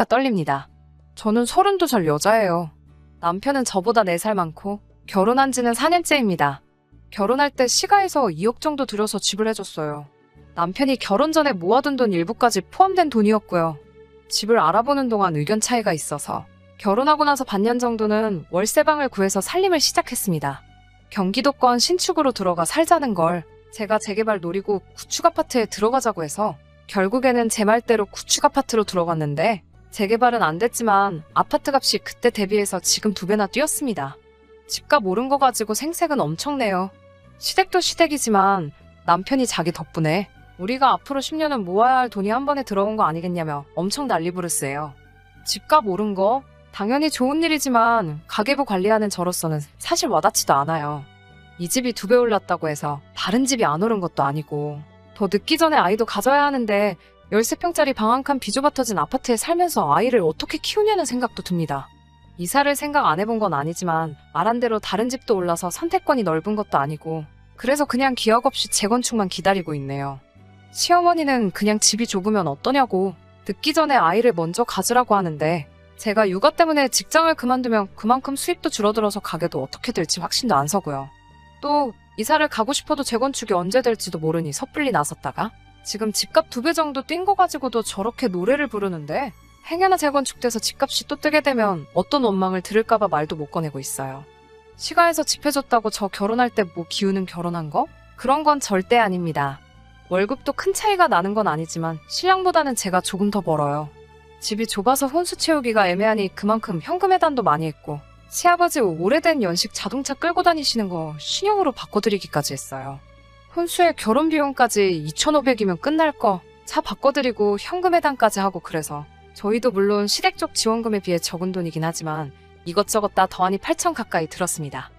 손끝이가 떨립니다. 저는 32살 여자예요. 남편은 저보다 4살 많고 결혼한 지는 4년째입니다. 결혼할 때 시가에서 2억 정도 들여서 집을 해줬어요. 남편이 결혼 전에 모아둔 돈 일부까지 포함된 돈이었고요. 집을 알아보는 동안 의견 차이가 있어서 결혼하고 나서 반년 정도는 월세방을 구해서 살림을 시작했습니다. 경기도권 신축으로 들어가 살자는 걸 제가 재개발 노리고 구축 아파트에 들어가자고 해서 결국에는 제 말대로 구축 아파트로 들어갔는데 재개발은 안 됐지만 아파트 값이 그때 대비해서 지금 2배나 뛰었습니다. 집값 오른 거 가지고 생색은 엄청 내요. 시댁도 시댁이지만 남편이 자기 덕분에 우리가 앞으로 10년은 모아야 할 돈이 한 번에 들어온 거 아니겠냐며 엄청 난리부르스예요. 집값 오른 거 당연히 좋은 일이지만 가계부 관리하는 저로서는 사실 와닿지도 않아요. 이 집이 2배 올랐다고 해서 다른 집이 안 오른 것도 아니고 더 늦기 전에 아이도 가져야 하는데 13평짜리 방 한 칸 비좁아 터진 아파트에 살면서 아이를 어떻게 키우냐는 생각도 듭니다. 이사를 생각 안 해본 건 아니지만 말한 대로 다른 집도 올라서 선택권이 넓은 것도 아니고 그래서 그냥 기억 없이 재건축만 기다리고 있네요. 시어머니는 그냥 집이 좁으면 어떠냐고 늦기 전에 아이를 먼저 가지라고 하는데 제가 육아 때문에 직장을 그만두면 그만큼 수입도 줄어들어서 가게도 어떻게 될지 확신도 안 서고요. 또 이사를 가고 싶어도 재건축이 언제 될지도 모르니 섣불리 나섰다가 지금 집값 2배 정도 뛴 거 가지고도 저렇게 노래를 부르는데 행여나 재건축돼서 집값이 또 뜨게 되면 어떤 원망을 들을까봐 말도 못 꺼내고 있어요. 시가에서 집 해줬다고 저 결혼할 때 뭐 기우는 결혼한 거? 그런 건 절대 아닙니다. 월급도 큰 차이가 나는 건 아니지만 신랑보다는 제가 조금 더 벌어요. 집이 좁아서 혼수 채우기가 애매하니 그만큼 현금 해단도 많이 했고 시아버지 오래된 연식 자동차 끌고 다니시는 거 신형으로 바꿔드리기까지 했어요. 혼수에 결혼 비용까지 2,500이면 끝날 거 차 바꿔드리고 현금 해단까지 하고 그래서 저희도 물론 시댁 쪽 지원금에 비해 적은 돈이긴 하지만 이것저것 다 더하니 8천 가까이 들었습니다.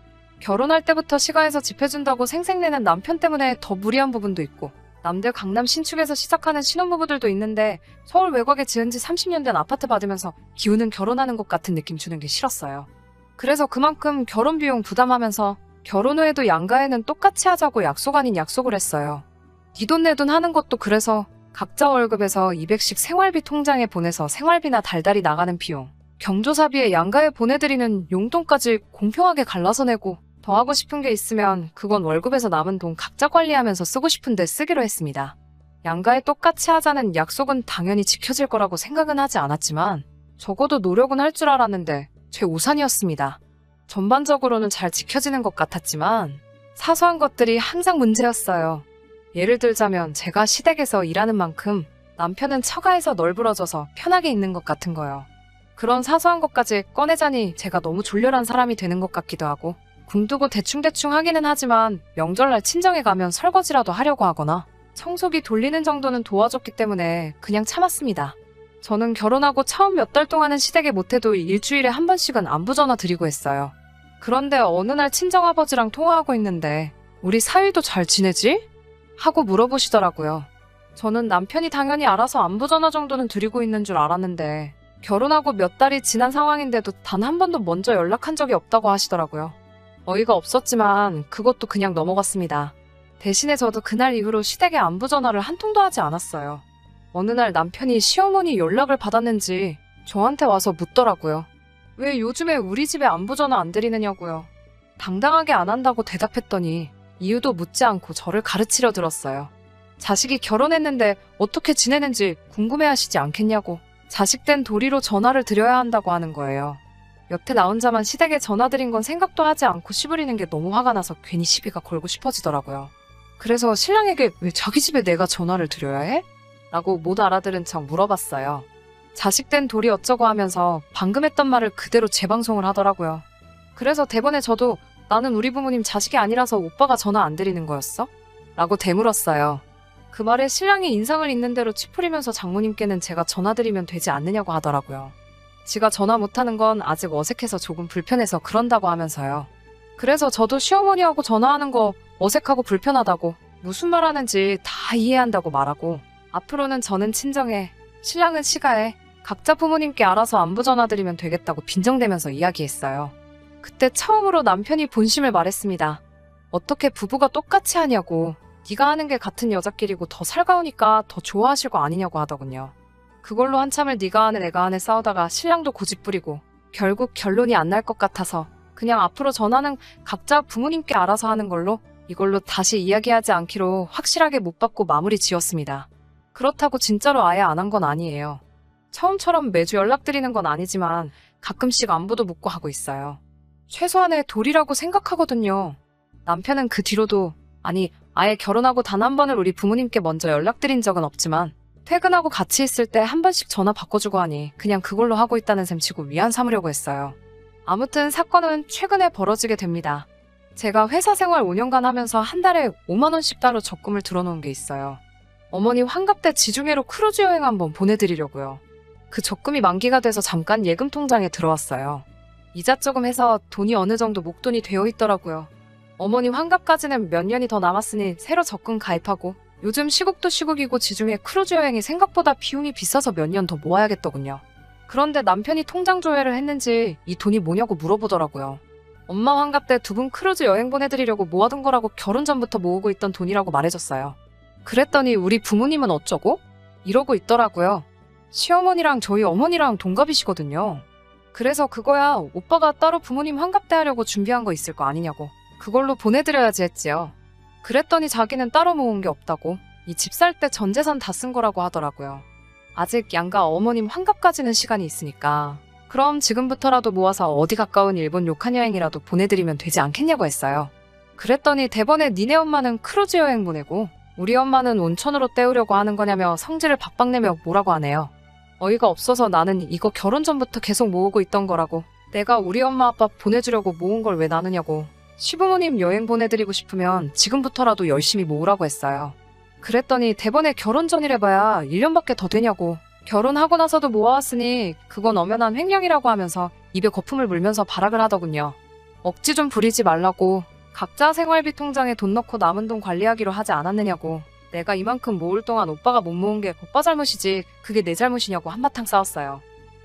결혼할 때부터 시가에서 집 해준다고 생색내는 남편 때문에 더 무리한 부분도 있고 남들 강남 신축에서 시작하는 신혼부부들도 있는데 서울 외곽에 지은 지 30년 된 아파트 받으면서 기우는 결혼하는 것 같은 느낌 주는 게 싫었어요. 그래서 그만큼 결혼 비용 부담하면서 결혼 후에도 양가에는 똑같이 하자고 약속 아닌 약속을 했어요. 네 돈 내 돈 하는 것도 그래서 각자 월급에서 200씩 생활비 통장에 보내서 생활비나 달달이 나가는 비용, 경조사비에 양가에 보내드리는 용돈까지 공평하게 갈라서 내고 더 하고 싶은 게 있으면 그건 월급에서 남은 돈 각자 관리하면서 쓰고 싶은데 쓰기로 했습니다. 양가에 똑같이 하자는 약속은 당연히 지켜질 거라고 생각은 하지 않았지만 적어도 노력은 할 줄 알았는데 제 우산이었습니다. 전반적으로는 잘 지켜지는 것 같았지만 사소한 것들이 항상 문제였어요. 예를 들자면 제가 시댁에서 일하는 만큼 남편은 처가에서 널브러져서 편하게 있는 것 같은 거요. 그런 사소한 것까지 꺼내자니 제가 너무 졸렬한 사람이 되는 것 같기도 하고 굶두고 대충대충 하기는 하지만 명절날 친정에 가면 설거지라도 하려고 하거나 청소기 돌리는 정도는 도와줬기 때문에 그냥 참았습니다. 저는 결혼하고 처음 몇 달 동안은 시댁에 못해도 일주일에 한 번씩은 안부 전화 드리고 했어요. 그런데 어느 날 친정아버지랑 통화하고 있는데 우리 사위도 잘 지내지? 하고 물어보시더라고요. 저는 남편이 당연히 알아서 안부 전화 정도는 드리고 있는 줄 알았는데 결혼하고 몇 달이 지난 상황인데도 단 한 번도 먼저 연락한 적이 없다고 하시더라고요. 어이가 없었지만 그것도 그냥 넘어갔습니다. 대신에 저도 그날 이후로 시댁에 안부 전화를 한 통도 하지 않았어요. 어느 날 남편이 시어머니 연락을 받았는지 저한테 와서 묻더라고요. 왜 요즘에 우리 집에 안부 전화 안 드리느냐고요. 당당하게 안 한다고 대답했더니 이유도 묻지 않고 저를 가르치려 들었어요. 자식이 결혼했는데 어떻게 지내는지 궁금해하시지 않겠냐고. 자식 된 도리로 전화를 드려야 한다고 하는 거예요. 여태 나 혼자만 시댁에 전화 드린 건 생각도 하지 않고 씨부리는 게 너무 화가 나서 괜히 시비가 걸고 싶어지더라고요. 그래서 신랑에게 왜 자기 집에 내가 전화를 드려야 해? 라고 못 알아들은 척 물어봤어요. 자식 된 도리 어쩌고 하면서 방금 했던 말을 그대로 재방송을 하더라고요. 그래서 대번에 저도 나는 우리 부모님 자식이 아니라서 오빠가 전화 안 드리는 거였어? 라고 되물었어요. 그 말에 신랑이 인상을 있는 대로 치푸리면서 장모님께는 제가 전화드리면 되지 않느냐고 하더라고요. 지가 전화 못하는 건 아직 어색해서 조금 불편해서 그런다고 하면서요. 그래서 저도 시어머니하고 전화하는 거 어색하고 불편하다고 무슨 말 하는지 다 이해한다고 말하고 앞으로는 저는 친정에, 신랑은 시가에 각자 부모님께 알아서 안부 전화드리면 되겠다고 빈정대면서 이야기했어요. 그때 처음으로 남편이 본심을 말했습니다. 어떻게 부부가 똑같이 하냐고. 네가 하는 게 같은 여자끼리고 더 살가우니까 더 좋아하실 거 아니냐고 하더군요. 그걸로 한참을 네가 하네 내가 하네 싸우다가 신랑도 고집부리고 결국 결론이 안 날 것 같아서 그냥 앞으로 전화는 각자 부모님께 알아서 하는 걸로 이걸로 다시 이야기하지 않기로 확실하게 못 받고 마무리 지었습니다. 그렇다고 진짜로 아예 안 한 건 아니에요. 처음처럼 매주 연락드리는 건 아니지만 가끔씩 안부도 묻고 하고 있어요. 최소한의 도리라고 생각하거든요. 남편은 그 뒤로도 아예 결혼하고 단 한 번을 우리 부모님께 먼저 연락드린 적은 없지만 퇴근하고 같이 있을 때 한 번씩 전화 바꿔주고 하니 그냥 그걸로 하고 있다는 셈 치고 위안 삼으려고 했어요. 아무튼 사건은 최근에 벌어지게 됩니다. 제가 회사 생활 5년간 하면서 한 달에 5만 원씩 따로 적금을 들어놓은 게 있어요. 어머니 환갑 때 지중해로 크루즈 여행 한번 보내드리려고요. 그 적금이 만기가 돼서 잠깐 예금 통장에 들어왔어요. 이자 조금 해서 돈이 어느 정도 목돈이 되어 있더라고요. 어머니 환갑까지는 몇 년이 더 남았으니 새로 적금 가입하고 요즘 시국도 시국이고 지중해 크루즈 여행이 생각보다 비용이 비싸서 몇 년 더 모아야겠더군요. 그런데 남편이 통장 조회를 했는지 이 돈이 뭐냐고 물어보더라고요. 엄마 환갑 때 두 분 크루즈 여행 보내드리려고 모아둔 거라고 결혼 전부터 모으고 있던 돈이라고 말해줬어요. 그랬더니 우리 부모님은 어쩌고? 이러고 있더라고요. 시어머니랑 저희 어머니랑 동갑이시거든요. 그래서 그거야 오빠가 따로 부모님 환갑 때 하려고 준비한 거 있을 거 아니냐고. 그걸로 보내드려야지 했지요. 그랬더니 자기는 따로 모은 게 없다고 이 집 살 때 전 재산 다 쓴 거라고 하더라고요. 아직 양가 어머님 환갑까지는 시간이 있으니까 그럼 지금부터라도 모아서 어디 가까운 일본 료칸 여행이라도 보내드리면 되지 않겠냐고 했어요. 그랬더니 대번에 니네 엄마는 크루즈 여행 보내고 우리 엄마는 온천으로 때우려고 하는 거냐며 성질을 박박 내며 뭐라고 하네요. 어이가 없어서 나는 이거 결혼 전부터 계속 모으고 있던 거라고 내가 우리 엄마 아빠 보내주려고 모은 걸 왜 나누냐고 시부모님 여행 보내드리고 싶으면 지금부터라도 열심히 모으라고 했어요. 그랬더니 대번에 결혼 전이래봐야 1년밖에 더 되냐고 결혼하고 나서도 모아왔으니 그건 엄연한 횡령이라고 하면서 입에 거품을 물면서 발악을 하더군요. 억지 좀 부리지 말라고 각자 생활비 통장에 돈 넣고 남은 돈 관리하기로 하지 않았느냐고 내가 이만큼 모을 동안 오빠가 못 모은 게 오빠 잘못이지 그게 내 잘못이냐고 한바탕 싸웠어요.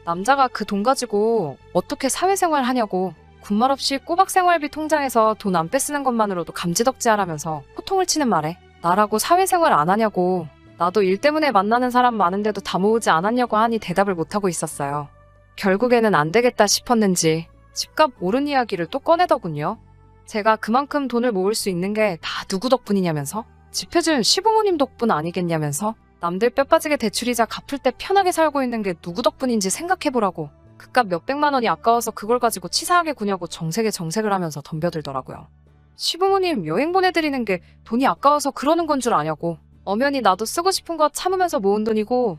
남자가 그 돈 가지고 어떻게 사회생활 하냐고 군말 없이 꼬박 생활비 통장에서 돈 안 빼쓰는 것만으로도 감지덕지하라면서 호통을 치는 말에 나라고 사회생활 안 하냐고 나도 일 때문에 만나는 사람 많은데도 다 모으지 않았냐고 하니 대답을 못하고 있었어요. 결국에는 안 되겠다 싶었는지 집값 오른 이야기를 또 꺼내더군요. 제가 그만큼 돈을 모을 수 있는 게 다 누구 덕분이냐면서 집 해준 시부모님 덕분 아니겠냐면서 남들 뼈 빠지게 대출이자 갚을 때 편하게 살고 있는 게 누구 덕분인지 생각해보라고 그깟 몇백만 원이 아까워서 그걸 가지고 치사하게 구냐고 정색을 하면서 덤벼들더라고요. 시부모님 여행 보내드리는 게 돈이 아까워서 그러는 건 줄 아냐고 엄연히 나도 쓰고 싶은 거 참으면서 모은 돈이고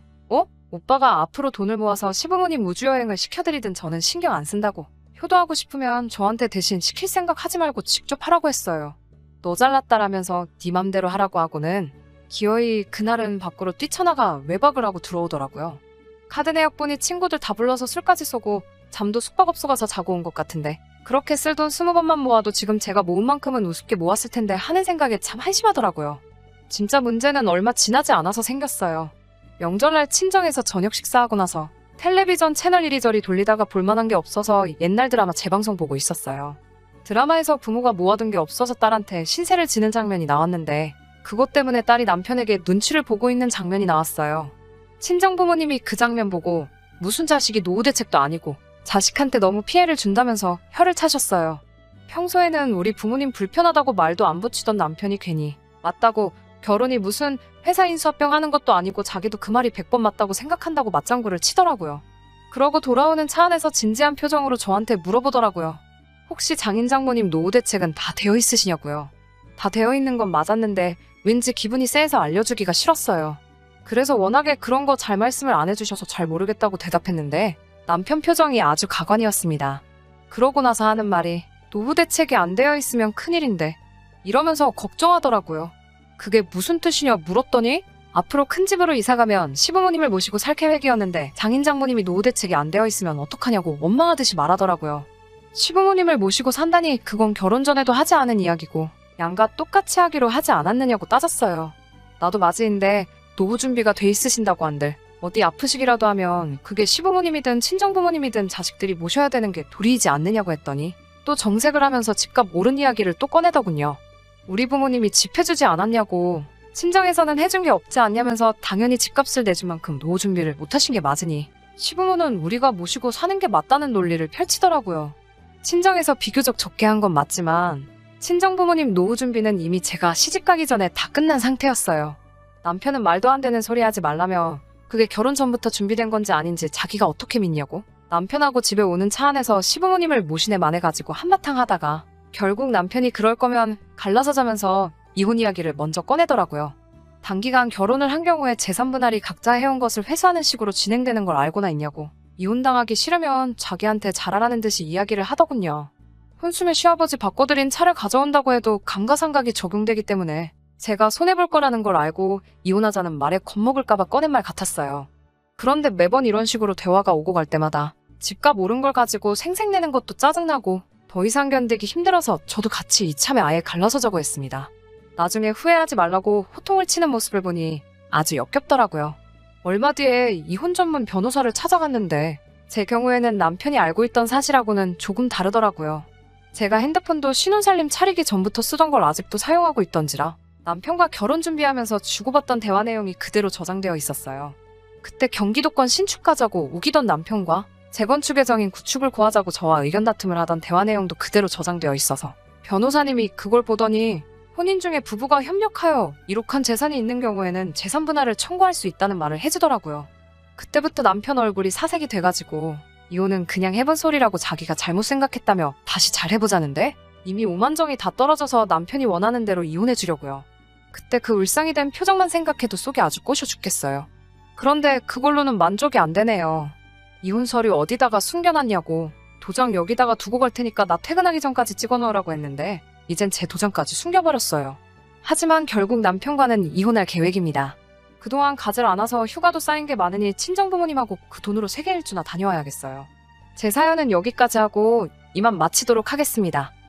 오빠가 앞으로 돈을 모아서 시부모님 우주여행을 시켜드리든 저는 신경 안 쓴다고 효도하고 싶으면 저한테 대신 시킬 생각 하지 말고 직접 하라고 했어요. 너 잘났다라면서 네 맘대로 하라고 하고는 기어이 그날은 밖으로 뛰쳐나가 외박을 하고 들어오더라고요. 카드 내역분이 친구들 다 불러서 술까지 쏘고 잠도 숙박업소 가서 자고 온 것 같은데 그렇게 쓸 돈 20번만 모아도 지금 제가 모은 만큼은 우습게 모았을 텐데 하는 생각에 참 한심하더라고요. 진짜 문제는 얼마 지나지 않아서 생겼어요. 명절날 친정에서 저녁 식사하고 나서 텔레비전 채널 이리저리 돌리다가 볼만한 게 없어서 옛날 드라마 재방송 보고 있었어요. 드라마에서 부모가 모아둔 게 없어서 딸한테 신세를 지는 장면이 나왔는데 그것 때문에 딸이 남편에게 눈치를 보고 있는 장면이 나왔어요. 친정부모님이 그 장면 보고 무슨 자식이 노후 대책도 아니고 자식한테 너무 피해를 준다면서 혀를 차셨어요. 평소에는 우리 부모님 불편하다고 말도 안 붙이던 남편이 괜히 맞다고 결혼이 무슨 회사 인수합병 하는 것도 아니고 자기도 그 말이 100번 맞다고 생각한다고 맞장구를 치더라고요. 그러고 돌아오는 차 안에서 진지한 표정으로 저한테 물어보더라고요. 혹시 장인장모님 노후 대책은 다 되어 있으시냐고요. 다 되어 있는 건 맞았는데 왠지 기분이 쎄해서 알려주기가 싫었어요. 그래서 워낙에 그런 거 잘 말씀을 안 해주셔서 잘 모르겠다고 대답했는데 남편 표정이 아주 가관이었습니다. 그러고 나서 하는 말이 노후 대책이 안 되어 있으면 큰일인데 이러면서 걱정하더라고요. 그게 무슨 뜻이냐 물었더니 앞으로 큰 집으로 이사가면 시부모님을 모시고 살 계획이었는데 장인장모님이 노후 대책이 안 되어 있으면 어떡하냐고 원망하듯이 말하더라고요. 시부모님을 모시고 산다니 그건 결혼 전에도 하지 않은 이야기고 양가 똑같이 하기로 하지 않았느냐고 따졌어요. 나도 맞이인데 노후 준비가 돼 있으신다고 한들 어디 아프시기라도 하면 그게 시부모님이든 친정부모님이든 자식들이 모셔야 되는 게 도리이지 않느냐고 했더니 또 정색을 하면서 집값 오른 이야기를 또 꺼내더군요. 우리 부모님이 집 해주지 않았냐고 친정에서는 해준 게 없지 않냐면서 당연히 집값을 내줄 만큼 노후 준비를 못하신 게 맞으니 시부모는 우리가 모시고 사는 게 맞다는 논리를 펼치더라고요. 친정에서 비교적 적게 한 건 맞지만 친정 부모님 노후 준비는 이미 제가 시집 가기 전에 다 끝난 상태였어요. 남편은 말도 안 되는 소리 하지 말라며 그게 결혼 전부터 준비된 건지 아닌지 자기가 어떻게 믿냐고 남편하고 집에 오는 차 안에서 시부모님을 모시네 만해가지고 한바탕 하다가 결국 남편이 그럴 거면 갈라서 자면서 이혼 이야기를 먼저 꺼내더라고요. 단기간 결혼을 한 경우에 재산 분할이 각자 해온 것을 회수하는 식으로 진행되는 걸 알고나 있냐고 이혼당하기 싫으면 자기한테 잘하라는 듯이 이야기를 하더군요. 혼수면 시아버지 바꿔드린 차를 가져온다고 해도 감가상각이 적용되기 때문에 제가 손해볼 거라는 걸 알고 이혼하자는 말에 겁먹을까봐 꺼낸 말 같았어요. 그런데 매번 이런 식으로 대화가 오고 갈 때마다 집값 오른 걸 가지고 생색내는 것도 짜증나고 더 이상 견디기 힘들어서 저도 같이 이참에 아예 갈라서자고 했습니다. 나중에 후회하지 말라고 호통을 치는 모습을 보니 아주 역겹더라고요. 얼마 뒤에 이혼 전문 변호사를 찾아갔는데 제 경우에는 남편이 알고 있던 사실하고는 조금 다르더라고요. 제가 핸드폰도 신혼살림 차리기 전부터 쓰던 걸 아직도 사용하고 있던지라 남편과 결혼 준비하면서 주고받던 대화 내용이 그대로 저장되어 있었어요. 그때 경기도권 신축 가자고 우기던 남편과 재건축 예정인 구축을 구하자고 저와 의견 다툼을 하던 대화 내용도 그대로 저장되어 있어서 변호사님이 그걸 보더니 혼인 중에 부부가 협력하여 이룩한 재산이 있는 경우에는 재산 분할을 청구할 수 있다는 말을 해주더라고요. 그때부터 남편 얼굴이 사색이 돼가지고 이혼은 그냥 해본 소리라고 자기가 잘못 생각했다며 다시 잘 해보자는데 이미 오만정이 다 떨어져서 남편이 원하는 대로 이혼해주려고요. 그때 그 울상이 된 표정만 생각해도 속이 아주 꼬셔 죽겠어요. 그런데 그걸로는 만족이 안 되네요. 이혼 서류 어디다가 숨겨놨냐고 도장 여기다가 두고 갈 테니까 나 퇴근하기 전까지 찍어놓으라고 했는데 이젠 제 도장까지 숨겨버렸어요. 하지만 결국 남편과는 이혼할 계획입니다. 그동안 가지를 않아서 휴가도 쌓인 게 많으니 친정부모님하고 그 돈으로 세계 일주나 다녀와야겠어요. 제 사연은 여기까지 하고 이만 마치도록 하겠습니다.